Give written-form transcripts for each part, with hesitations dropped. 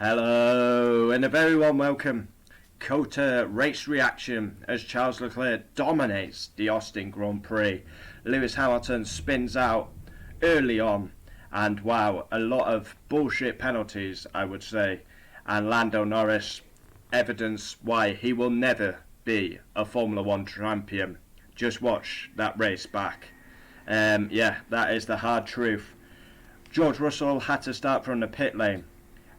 Hello and a very warm welcome. Cota race reaction as Charles Leclerc dominates the Austin Grand Prix. Lewis Hamilton spins out early on, and wow, a lot of bullshit penalties, I would say. And Lando Norris, evidence why he will never be a Formula One champion. Just watch that race back. Yeah, that is the hard truth. George Russell had to start from the pit lane.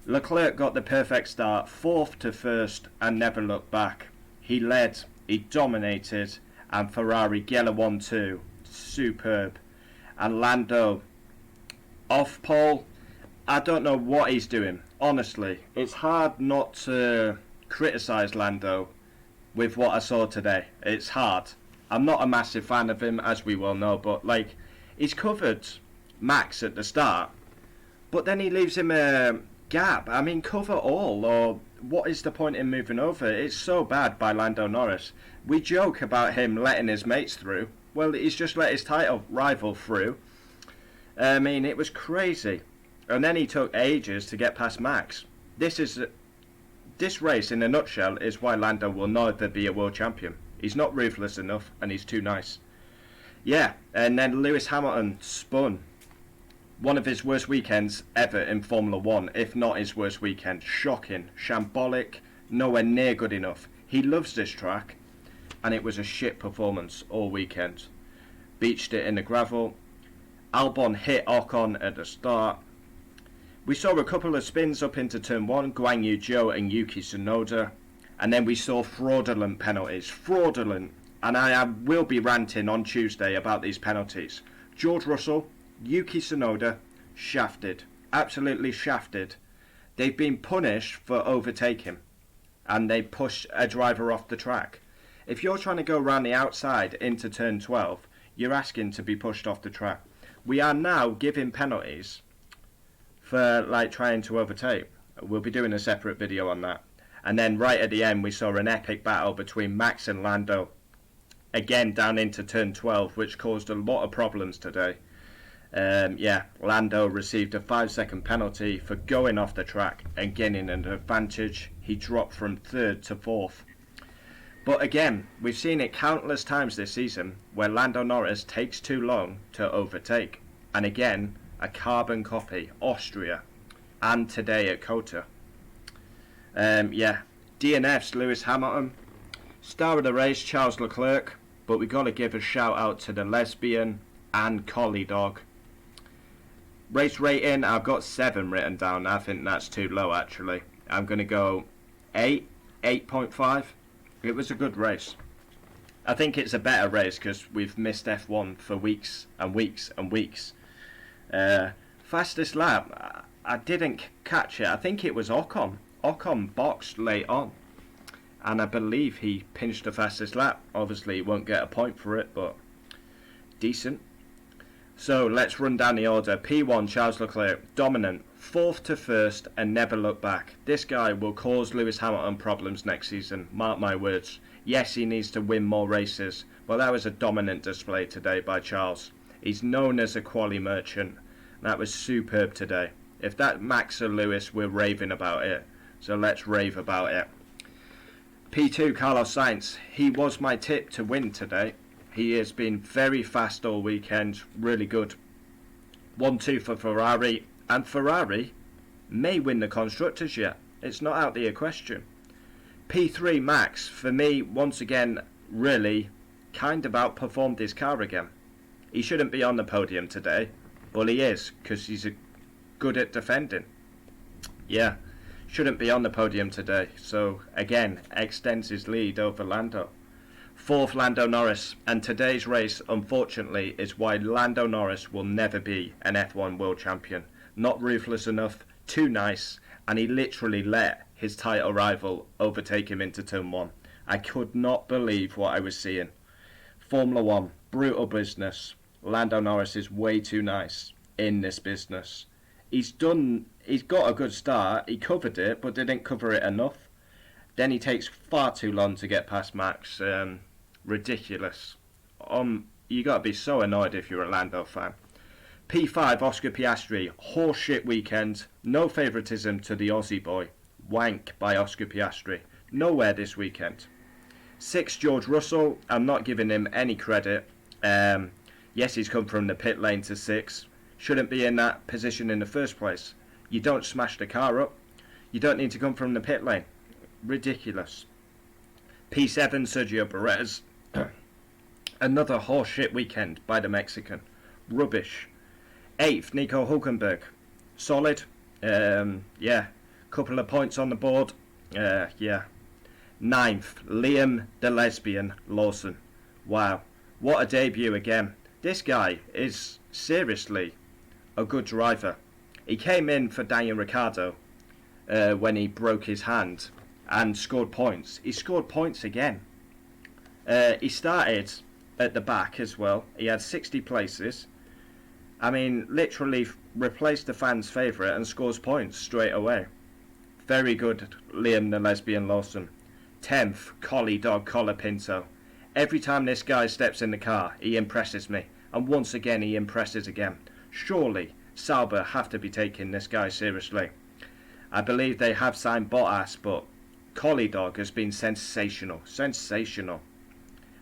Leclerc got the perfect start, fourth to first, and never looked back. He led, he dominated, and Ferrari Geller 1-2, superb. And Lando, off pole, I don't know what he's doing, honestly. It's hard not to criticise Lando with what I saw today. It's hard. I'm not a massive fan of him, as we well know, but like, he's covered Max at the start, but then he leaves him a gap. I mean, cover all, or what is the point in moving over? It's so bad by Lando Norris. We joke about him letting his mates through. Well, he's just let his title rival through. I mean, it was crazy. And then he took ages to get past Max. This race, in a nutshell, is why Lando will never be a world champion. He's not ruthless enough, and he's too nice. Yeah, and then Lewis Hamilton spun. One of his worst weekends ever in Formula 1, if not his worst weekend. Shocking, shambolic, nowhere near good enough. He loves this track, and it was a shit performance all weekend. Beached it in the gravel. Albon hit Ocon at the start. We saw a couple of spins up into turn 1, Guan Yu Zhou and Yuki Tsunoda, and then we saw fraudulent penalties. Fraudulent. And I will be ranting on Tuesday about these penalties. George Russell, Yuki Tsunoda, shafted. Absolutely shafted. They've been punished for overtaking, and they pushed a driver off the track. If you're trying to go around the outside into turn 12, you're asking to be pushed off the track. We are now giving penalties for like trying to overtake. We'll be doing a separate video on that. And then right at the end we saw an epic battle between Max and Lando, again down into turn 12, which caused a lot of problems today. Yeah, Lando received a 5-second penalty for going off the track and gaining an advantage. He dropped from 3rd to 4th. But again, we've seen it countless times this season where Lando Norris takes too long to overtake. And again, a carbon copy, Austria, and today at Cota. Yeah, DNF's Lewis Hamilton. Star of the race, Charles Leclerc. But we got to give a shout out to the lesbian and collie dog. Race rating, I've got 7 written down. I think that's too low actually. I'm going to go 8, 8.5. It was a good race. I think it's a better race because we've missed F1 for weeks and weeks and weeks. Fastest lap, I didn't catch it. I think it was Ocon. Ocon boxed late on, and I believe he pinched the fastest lap. Obviously he won't get a point for it, but decent. So let's run down the order. P1, Charles Leclerc, dominant, 4th to 1st and never look back. This guy will cause Lewis Hamilton problems next season, mark my words. Yes, he needs to win more races, but that was a dominant display today by Charles. He's known as a quali merchant. That was superb today. If that Max or Lewis, we're raving about it, so let's rave about it. P2, Carlos Sainz, he was my tip to win today. He has been very fast all weekend, really good. 1-2 for Ferrari, and Ferrari may win the Constructors yet. It's not out of the question. P3, Max, for me, once again, really kind of outperformed his car again. He shouldn't be on the podium today, but he is, because he's good at defending. Yeah, shouldn't be on the podium today, so again, extends his lead over Lando. 4th, Lando Norris, and today's race, unfortunately, is why Lando Norris will never be an F1 world champion. Not ruthless enough, too nice, and he literally let his title rival overtake him into turn 1. I could not believe what I was seeing. Formula 1, brutal business. Lando Norris is way too nice in this business. He's got a good start, he covered it, but didn't cover it enough. Then he takes far too long to get past Max. Ridiculous. You got to be so annoyed if you're a Lando fan. P5, Oscar Piastri, horseshit weekend. No favouritism to the Aussie boy. Wank by Oscar Piastri. Nowhere this weekend. 6, George Russell. I'm not giving him any credit. Yes, he's come from the pit lane to 6. Shouldn't be in that position in the first place. You don't smash the car up. You don't need to come from the pit lane. Ridiculous. P7, Sergio Perez. Another horseshit weekend by the Mexican. Rubbish. 8th, Nico Hulkenberg. Solid. Yeah. Couple of points on the board. Yeah. 9th, Liam the Lesbian Lawson. Wow. What a debut again. This guy is seriously a good driver. He came in for Daniel Ricciardo when he broke his hand and scored points. He scored points again. He started at the back as well. He had 60 places. I mean, literally replaced the fans' favourite and scores points straight away. Very good, Liam the Lesbian Lawson. 10th, Collie Dog Colapinto. Every time this guy steps in the car, he impresses me. And once again, he impresses again. Surely, Sauber have to be taking this guy seriously. I believe they have signed Bottas, but Collie Dog has been sensational. Sensational.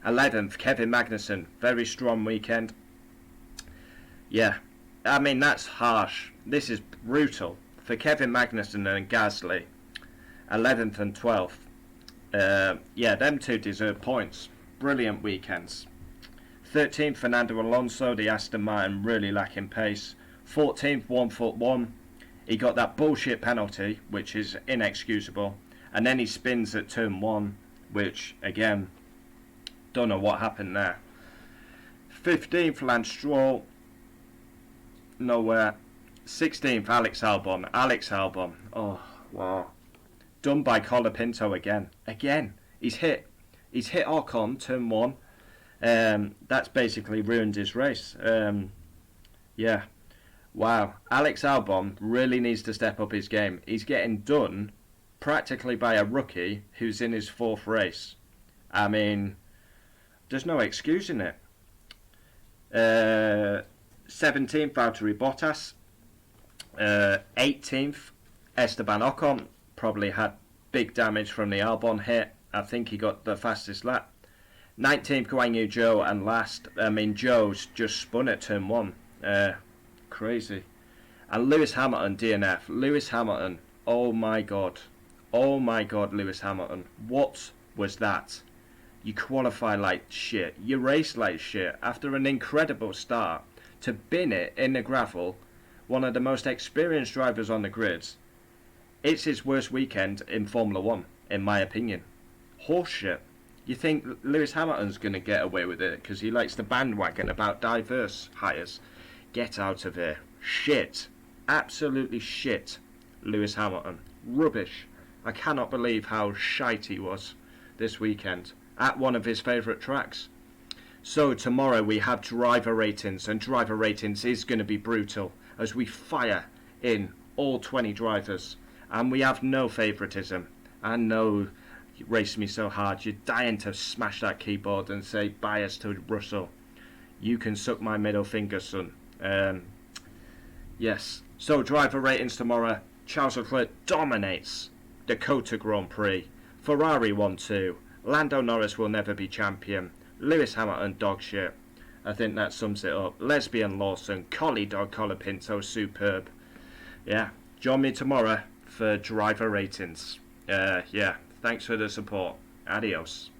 11th, Kevin Magnussen. Very strong weekend. Yeah, I mean, that's harsh. This is brutal for Kevin Magnussen and Gasly. 11th and 12th. Yeah, them two deserve points. Brilliant weekends. 13th, Fernando Alonso, the Aston Martin, really lacking pace. 14th, 1-1. He got that bullshit penalty, which is inexcusable. And then he spins at turn 1, which, again, don't know what happened there. 15th, Lance Stroll. Nowhere. 16th, Alex Albon. Oh, wow. Done by Colapinto again. He's hit Ocon, turn 1. That's basically ruined his race. Yeah. Wow. Alex Albon really needs to step up his game. He's getting done practically by a rookie who's in his 4th race. I mean, there's no excusing it. 17th, Valtteri Bottas. 18th, Esteban Ocon. Probably had big damage from the Albon hit. I think he got the fastest lap. 19th, Guan Yu Zhou, and last, I mean, Zhou's just spun at turn 1. Crazy. And Lewis Hamilton, DNF. Lewis Hamilton, oh my god, Lewis Hamilton. What was that? You qualify like shit. You race like shit. After an incredible start, to bin it in the gravel, one of the most experienced drivers on the grids. It's his worst weekend in Formula 1, in my opinion. Horseshit. You think Lewis Hamilton's going to get away with it because he likes the bandwagon about diverse hires? Get out of here. Shit. Absolutely shit. Lewis Hamilton. Rubbish. I cannot believe how shite he was this weekend at one of his favourite tracks. So tomorrow we have driver ratings, and driver ratings is going to be brutal as we fire in all 20 drivers. And we have no favouritism. I know you race me so hard. You're dying to smash that keyboard and say bias to Russell. You can suck my middle finger, son. Yes. So driver ratings tomorrow. Charles Leclerc dominates the Cota Grand Prix. Ferrari 1-2. Lando Norris will never be champion. Lewis Hamilton dog shit. I think that sums it up. Lesbian Lawson. Collie Dog Colapinto superb. Yeah. Join me tomorrow for driver ratings. Yeah, thanks for the support. Adios.